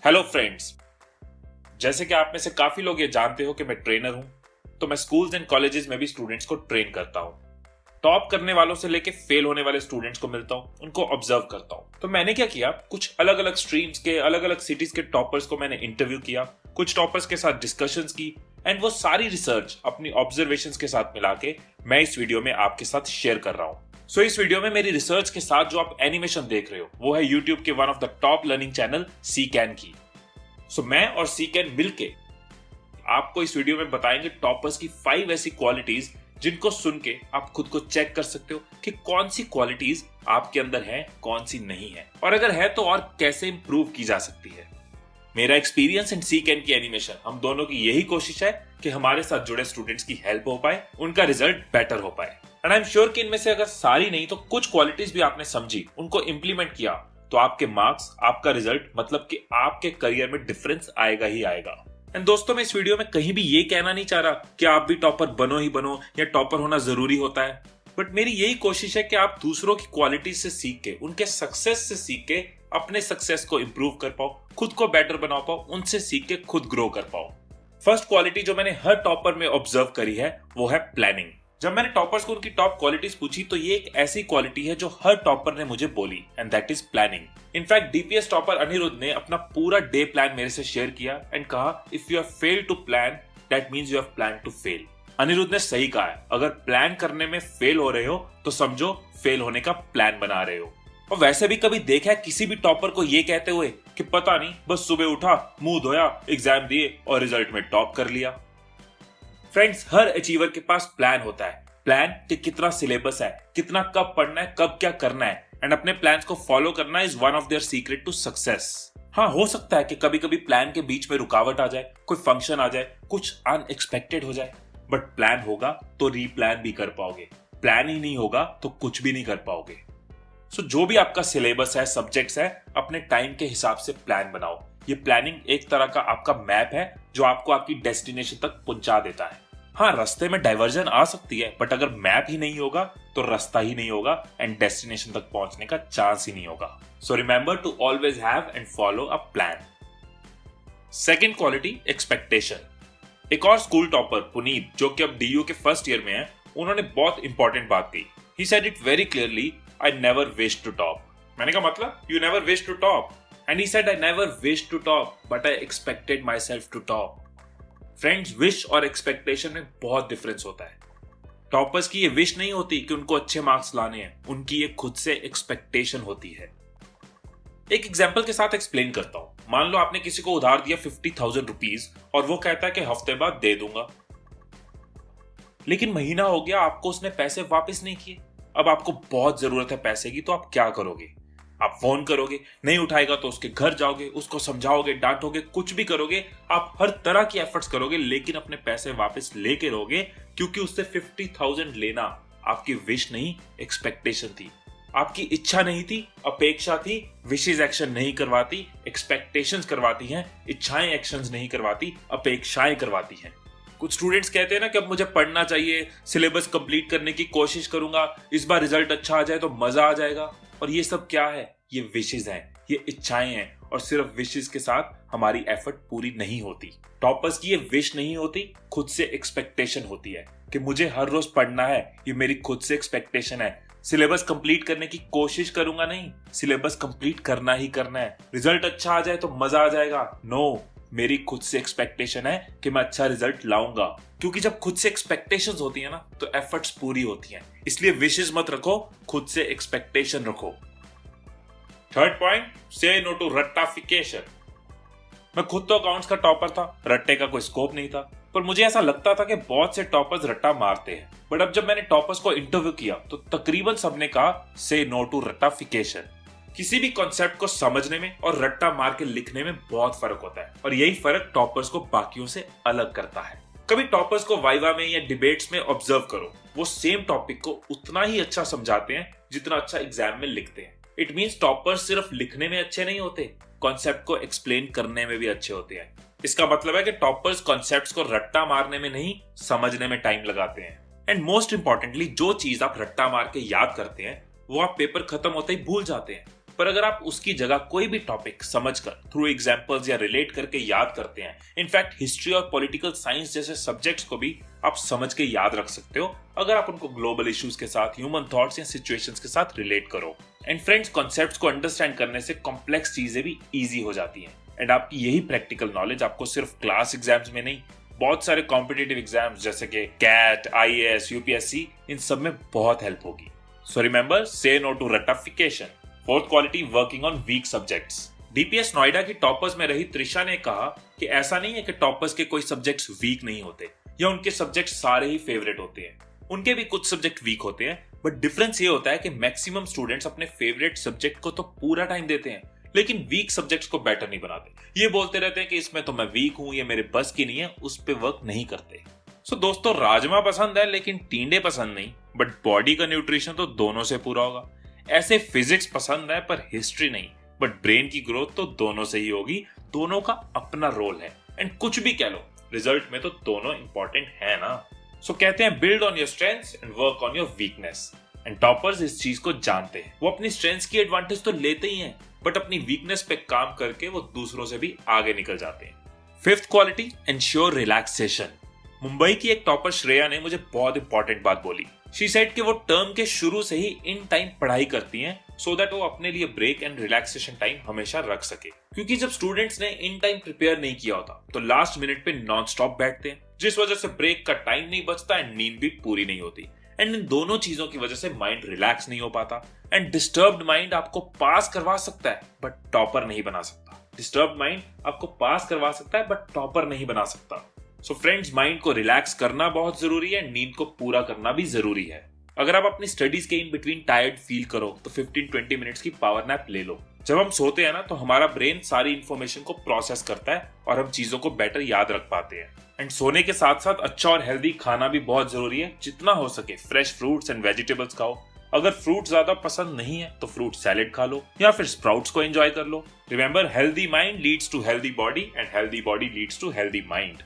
Hello friends. जैसे कि आप में से काफी लोग ये जानते हो कि मैं ट्रेनर हूं, तो मैं स्कूल्स एंड कॉलेजेस में भी स्टूडेंट्स को ट्रेन करता हूं। टॉप करने वालों से लेके फेल होने वाले स्टूडेंट्स को मिलता हूं, उनको ऑब्जर्व करता हूं। तो मैंने क्या किया, कुछ अलग अलग स्ट्रीम्स के अलग अलग सिटीज के टॉपर्स को मैंने इंटरव्यू किया, कुछ टॉपर्स के साथ डिस्कशंस की एंड वो सारी रिसर्च अपनी ऑब्जर्वेशंस के साथ मिला के मैं इस वीडियो में आपके साथ शेयर कर रहा हूं। सो इस वीडियो में मेरी रिसर्च के साथ जो आप एनिमेशन देख रहे हो वो है यूट्यूब के one of the top learning channel सीकैन की। सो मैं और सीकैन मिलके आपको इस वीडियो में बताएंगे टॉपर्स की 5 ऐसी क्वालिटीज जिनको सुन के आप खुद को चेक कर सकते हो कि कौन सी क्वालिटीज आपके अंदर है, कौन सी नहीं है, और अगर है तो और कैसे इंप्रूव की जा सकती है। मेरा एक्सपीरियंस एंड सीकैन की एनिमेशन, हम दोनों की यही कोशिश है कि हमारे साथ जुड़े स्टूडेंट्स की हेल्प हो पाए, उनका रिजल्ट बेटर हो पाए। एंड आई एम श्योर कि इनमें से अगर सारी नहीं तो कुछ क्वालिटीज भी आपने समझी, उनको इंप्लीमेंट किया, तो आपके मार्क्स, आपका रिजल्ट, मतलब कि आपके करियर में डिफरेंस आएगा ही आएगा। एंड दोस्तों, मैं इस वीडियो में कहीं भी ये कहना नहीं चाह रहा कि आप भी टॉपर बनो ही बनो या टॉपर होना जरूरी होता है, बट मेरी यही कोशिश है कि आप दूसरों की क्वालिटीज से सीख के, उनके सक्सेस से सीख के अपने सक्सेस को इंप्रूव कर पाओ, खुद को बेटर बना पाओ, उनसे सीख के खुद ग्रो कर पाओ। फर्स्ट क्वालिटी जो मैंने हर टॉपर में ऑब्जर्व करी है वो है प्लानिंग। जब मैंने टॉपर्स को उनकी टॉप क्वालिटीज पूछी तो ये एक ऐसी क्वालिटी है जो हर टॉपर ने मुझे बोली, and that is planning. In fact DPS topper Anirudh ने अपना पूरा डे प्लान मेरे से शेयर किया एंड कहा, if you have failed to plan that means you have plan to fail. Anirudh ने सही कहा है, अगर प्लान करने में फेल हो रहे हो तो समझो फेल होने का प्लान बना रहे हो। और वैसे भी कभी देखा है किसी भी टॉपर को ये कहते हुए कि पता नहीं, बस सुबह उठा, मुंह धोया, एग्जाम दिए और रिजल्ट में टॉप कर लिया। फ्रेंड्स, हर अचीवर के पास प्लान होता है। प्लान कि कितना सिलेबस है, कितना कब पढ़ना है, कब क्या करना है, एंड अपने प्लान्स को फॉलो करना is one of their secret to success. हाँ, हो सकता है कि कभी कभी प्लान के बीच में रुकावट आ जाए, कोई फंक्शन आ जाए, कुछ अनएक्सपेक्टेड हो जाए, बट प्लान होगा तो रीप्लान भी कर पाओगे। प्लान ही नहीं होगा तो कुछ भी नहीं कर पाओगे। सो जो भी आपका सिलेबस है, सब्जेक्ट्स है, अपने टाइम के हिसाब से प्लान बनाओ। ये प्लानिंग एक तरह का आपका मैप है जो आपको आपकी डेस्टिनेशन तक पहुंचा देता है। हाँ, रास्ते में डाइवर्जन आ सकती है, बट अगर मैप ही नहीं होगा तो रास्ता ही नहीं होगा एंड डेस्टिनेशन तक पहुंचने का चांस ही नहीं होगा। So remember to always have and follow a plan. Second quality, expectation. एक और स्कूल टॉपर पुनीत, जो कि अब डीयू के फर्स्ट ईयर में है, उन्होंने बहुत इंपॉर्टेंट बात कही। He said it very clearly, I never wish to top. मैंने कहा मतलब, you never wish to top? And he said, I never wish to top but I expected myself to top. Friends, wish और expectation में बहुत difference होता है। Toppers की ये विश नहीं होती कि उनको अच्छे मार्क्स लाने हैं, उनकी ये खुद से एक्सपेक्टेशन होती है। एक एग्जांपल के साथ एक्सप्लेन करता हूं। मान लो आपने किसी को उधार दिया 50,000 रुपीज और वो कहता है कि हफ्ते बाद दे दूंगा, लेकिन महीना हो गया, आपको उसने पैसे वापस नहीं किए। अब आपको बहुत जरूरत है पैसे की, तो आप क्या करोगे? आप फोन करोगे, नहीं उठाएगा तो उसके घर जाओगे, उसको समझाओगे, डांटोगे, कुछ भी करोगे, आप हर तरह की एफर्ट्स करोगे, लेकिन अपने पैसे वापस लेके रहोगे, क्योंकि उससे 50,000 लेना आपकी विश नहीं, एक्सपेक्टेशन थी। आपकी इच्छा नहीं थी, अपेक्षा थी। विशेष एक्शन नहीं करवाती, एक्सपेक्टेशंस करवाती हैं। इच्छाएं एक्शंस नहीं करवाती, अपेक्षाएं करवाती हैं। कुछ स्टूडेंट्स कहते हैं ना कि अब मुझे पढ़ना चाहिए, सिलेबस कंप्लीट करने की कोशिश करूंगा, इस बार रिजल्ट अच्छा आ जाए तो मजा आ जाएगा। और ये सब क्या है? ये विशेस हैं, ये इच्छाएं हैं, और सिर्फ विशेस के साथ हमारी एफर्ट पूरी नहीं होती। टॉपर्स की ये विश नहीं होती, खुद से एक्सपेक्टेशन होती है कि मुझे हर रोज पढ़ना है। ये मेरी खुद से एक्सपेक्टेशन है। सिलेबस कंप्लीट करने की कोशिश करूंगा नहीं, सिलेबस कंप्लीट करना ही करना है। रिजल्ट अच्छा आ जाए तो मजा आ जाएगा, नो, मेरी खुद से एक्सपेक्टेशन है कि मैं अच्छा रिजल्ट लाऊंगा। क्योंकि जब खुद से एक्सपेक्टेशंस होती है ना, तो एफर्ट्स पूरी होती हैं। इसलिए विशेस मत रखो, खुद से एक्सपेक्टेशन रखो। थर्ड पॉइंट, से नो टू रट्टाफिकेशन। मैं खुद तो अकाउंट्स का टॉपर था, रट्टे का कोई स्कोप नहीं था, पर मुझे ऐसा लगता था कि बहुत से टॉपर्स रट्टा मारते हैं। बट अब जब मैंने टॉपर्स को इंटरव्यू किया तो तकरीबन सबने कहा, से नो टू रट्टाफिकेशन। किसी भी कॉन्सेप्ट को समझने में और रट्टा मार के लिखने में बहुत फर्क होता है, और यही फर्क टॉपर्स को बाकियों से अलग करता है। कभी टॉपर्स को वाइवा में या डिबेट्स में ऑब्जर्व करो, वो सेम टॉपिक को उतना ही अच्छा समझाते हैं जितना अच्छा एग्जाम में लिखते हैं। इट मींस टॉपर्स सिर्फ लिखने में अच्छे नहीं होते, कॉन्सेप्ट को एक्सप्लेन करने में भी अच्छे होते हैं। इसका मतलब है कि टॉपर्स कॉन्सेप्ट्स को रट्टा मारने में नहीं, समझने में टाइम लगाते हैं। एंड मोस्ट इंपॉर्टेंटली, जो चीज आप रट्टा मार के याद करते हैं वो आप पेपर खत्म होते ही भूल जाते हैं। पर अगर आप उसकी जगह कोई भी टॉपिक समझकर थ्रू एग्जांपल्स या रिलेट करके याद करते हैं, इनफैक्ट हिस्ट्री और पॉलिटिकल साइंस जैसे सब्जेक्ट्स को भी आप समझ के याद रख सकते हो अगर आप उनको ग्लोबल इश्यूज के साथ, ह्यूमन थॉट्स या सिचुएशंस के साथ रिलेट करो। एंड फ्रेंड्स, कॉन्सेप्ट्स को अंडरस्टैंड करने से कॉम्प्लेक्स चीजें भी ईजी हो जाती हैं। एंड आपकी यही प्रैक्टिकल नॉलेज आपको सिर्फ क्लास एग्जाम्स में नहीं, बहुत सारे कॉम्पिटिटिव एग्जाम्स जैसे कि कैट, IAS, UPSC, इन सब में बहुत हेल्प होगी। So remember, say no to ratification. Fourth quality, working on weak subjects. DPS Noida की टॉपर्स में रही त्रिशा ने कहा कि ऐसा नहीं है कि टॉपर्स के कोई सब्जेक्ट्स वीक नहीं होते या उनके सब्जेक्ट सारे ही फेवरेट होते हैं। उनके भी कुछ सब्जेक्ट वीक होते हैं, बट डिफरेंस ये होता है कि मैक्सिमम स्टूडेंट्स अपने फेवरेट सब्जेक्ट को तो पूरा टाइम देते हैं, लेकिन वीक सब्जेक्ट्स को बेटर नहीं बनाते। ये बोलते रहते हैं कि इसमें तो मैं वीक हूं, ये मेरे बस की नहीं है, उस पे वर्क नहीं करते। सो दोस्तों, राजमा पसंद है लेकिन टींडे पसंद नहीं, बट बॉडी का न्यूट्रिशन तो दोनों से पूरा होगा। ऐसे फिजिक्स पसंद है पर हिस्ट्री नहीं, बट ब्रेन की ग्रोथ तो दोनों से ही होगी। दोनों का अपना रोल है। एंड कुछ भी कह लो, रिजल्ट में तो दोनों इंपॉर्टेंट है ना। सो कहते हैं, build on your strengths and work on your weakness. And toppers इस चीज को जानते हैं। वो अपनी स्ट्रेंथ्स की एडवांटेज तो लेते ही हैं, बट अपनी वीकनेस पे काम करके वो दूसरों से भी आगे निकल जाते हैं। Fifth quality, ensure relaxation. Mumbai की एक टॉपर श्रेया ने मुझे बहुत इंपॉर्टेंट बात बोली। शी सेड कि वो टर्म के शुरू से ही इन टाइम पढ़ाई करती हैं सो दैट वो अपने लिए ब्रेक एंड रिलैक्सेशन टाइम हमेशा रख सके। क्योंकि जब स्टूडेंट्स ने इन टाइम प्रिपेयर नहीं किया होता तो लास्ट मिनट पे नॉन स्टॉप बैठते हैं, जिस वजह से ब्रेक का टाइम नहीं बचता एंड नींद भी पूरी नहीं होती। एंड इन दोनों चीजों की वजह से माइंड रिलैक्स नहीं हो पाता। एंड डिस्टर्ब्ड माइंड आपको पास करवा सकता है बट टॉपर नहीं बना सकता। डिस्टर्ब्ड माइंड आपको पास करवा सकता है बट टॉपर नहीं बना सकता। सो फ्रेंड्स, माइंड को रिलैक्स करना बहुत जरूरी है, नींद को पूरा करना भी जरूरी है। अगर आप अपनी स्टडीज के इन बिटवीन टायर्ड फील करो तो 15-20 मिनट्स की पावर नैप ले लो। जब हम सोते हैं ना तो हमारा ब्रेन सारी इंफॉर्मेशन को प्रोसेस करता है और हम चीजों को बेटर याद रख पाते हैं। एंड सोने के साथ साथ अच्छा और हेल्दी खाना भी बहुत जरूरी है। जितना हो सके फ्रेश फ्रूट्स एंड वेजिटेबल्स खाओ। अगर फ्रूट ज्यादा पसंद नहीं है तो फ्रूट सैलेड खा लो या फिर स्प्राउट्स को एंजॉय कर लो। Remember, healthy mind leads to healthy body and healthy body leads to healthy mind.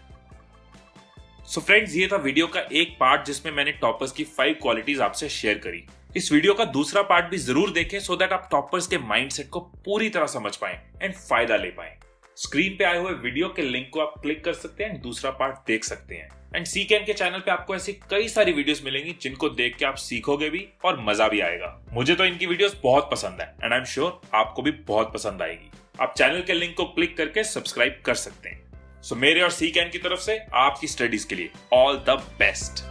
So friends, ये था वीडियो का एक पार्ट जिसमें मैंने टॉपर्स की 5 क्वालिटीज आपसे शेयर करी। इस वीडियो का दूसरा पार्ट भी जरूर देखें सो दैट आप टॉपर्स के माइंडसेट को पूरी तरह समझ पाएं एंड फायदा ले पाएं। स्क्रीन पे आए हुए वीडियो के लिंक को आप क्लिक कर सकते हैं, दूसरा पार्ट देख सकते हैं। एंड सीकेन के चैनल पे आपको ऐसी कई सारी वीडियोस मिलेंगी जिनको देख के आप सीखोगे भी और मजा भी आएगा। मुझे तो इनकी वीडियोस बहुत पसंद है एंड आई एम श्योर आपको भी बहुत पसंद आएगी। आप चैनल के लिंक को क्लिक करके सब्सक्राइब कर सकते हैं। सो मेरे और सीकेन की तरफ से आपकी स्टडीज के लिए ऑल द बेस्ट।